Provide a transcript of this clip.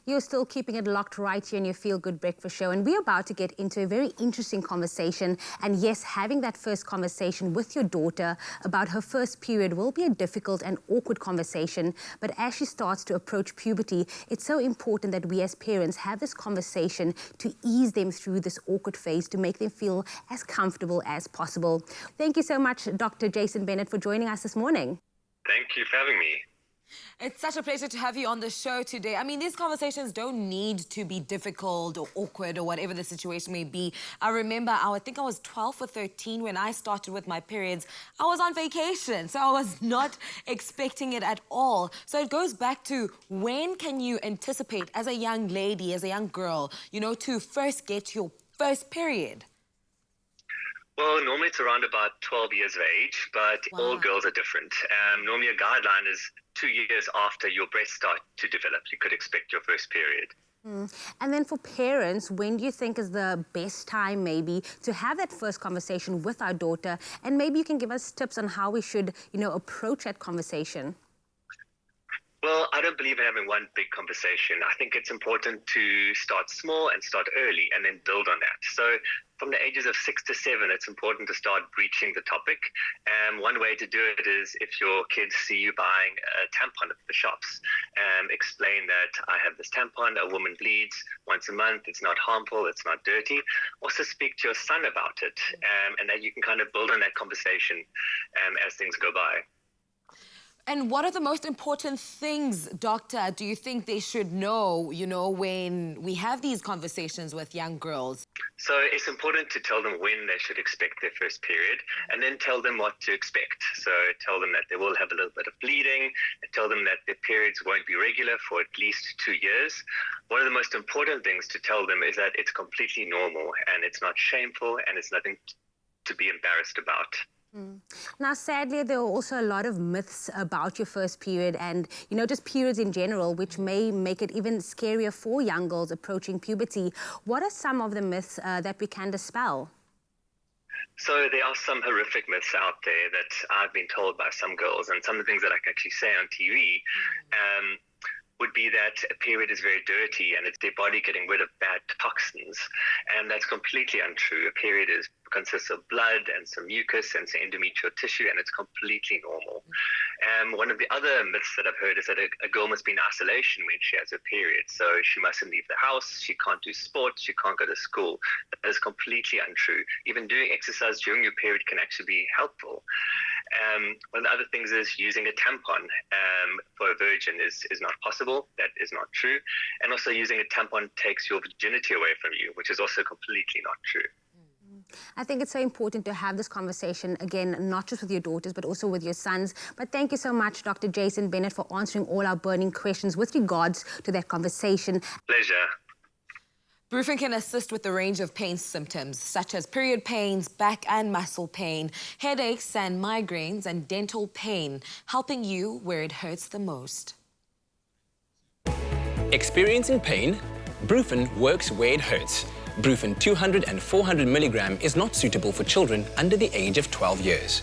You're still keeping it locked right here in your Feel Good Breakfast Show, and we're about to get into a very interesting conversation. And yes, having that first conversation with your daughter about her first period will be a difficult and awkward conversation, but as she starts to approach puberty, it's so important that we as parents have this conversation to ease them through this awkward phase, to make them feel as comfortable as possible. Thank you so much, Dr. Jason Bennett, for joining us this morning. Thank you for having me. It's such a pleasure to have you on the show today. I mean, these conversations don't need to be difficult or awkward or whatever the situation may be. I remember, I think I was 12 or 13 when I started with my periods. I was on vacation, so I was not expecting it at all. So it goes back to, when can you anticipate as a young lady, as a young girl, you know, to first get your first period? Well, normally it's around about 12 years of age, but all girls are different. Normally a guideline is 2 years after your breasts start to develop. You could expect your first period. And then for parents, when do you think is the best time maybe to have that first conversation with our daughter? And maybe you can give us tips on how we should, you know, approach that conversation. Well, I don't believe in having one big conversation. I think it's important to start small and start early and then build on that. So from the ages of 6 to 7, it's important to start breaching the topic. And one way to do it is if your kids see you buying a tampon at the shops, explain that I have this tampon, a woman bleeds once a month, it's not harmful, it's not dirty. Also speak to your son about it, and that you can kind of build on that conversation as things go by. And what are the most important things, doctor, do you think they should know, you know, when we have these conversations with young girls? So it's important to tell them when they should expect their first period, and then tell them what to expect. So tell them that they will have a little bit of bleeding, and tell them that their periods won't be regular for at least 2 years. One of the most important things to tell them is that it's completely normal, and it's not shameful, and it's nothing to be embarrassed about. Now, sadly, there are also a lot of myths about your first period and, you know, just periods in general, which may make it even scarier for young girls approaching puberty. What are some of the myths that we can dispel? So there are some horrific myths out there that I've been told by some girls, and some of the things that I can actually say on TV would be that a period is very dirty and it's their body getting rid of bad toxins. And that's completely untrue. A period consists of blood and some mucus and some endometrial tissue, and it's completely normal. One of the other myths that I've heard is that a girl must be in isolation when she has her period. So she mustn't leave the house, she can't do sports, she can't go to school. That is completely untrue. Even doing exercise during your period can actually be helpful. One of the other things is using a tampon for a virgin is not possible. That is not true. And also using a tampon takes your virginity away from you, which is also completely not true. I think it's so important to have this conversation, again, not just with your daughters, but also with your sons. But thank you so much, Dr. Jason Bennett, for answering all our burning questions with regards to that conversation. Pleasure. BRUFEN can assist with a range of pain symptoms, such as period pains, back and muscle pain, headaches and migraines, and dental pain, helping you where it hurts the most. Experiencing pain? BRUFEN works where it hurts. BRUFEN 200 and 400 milligram is not suitable for children under the age of 12 years.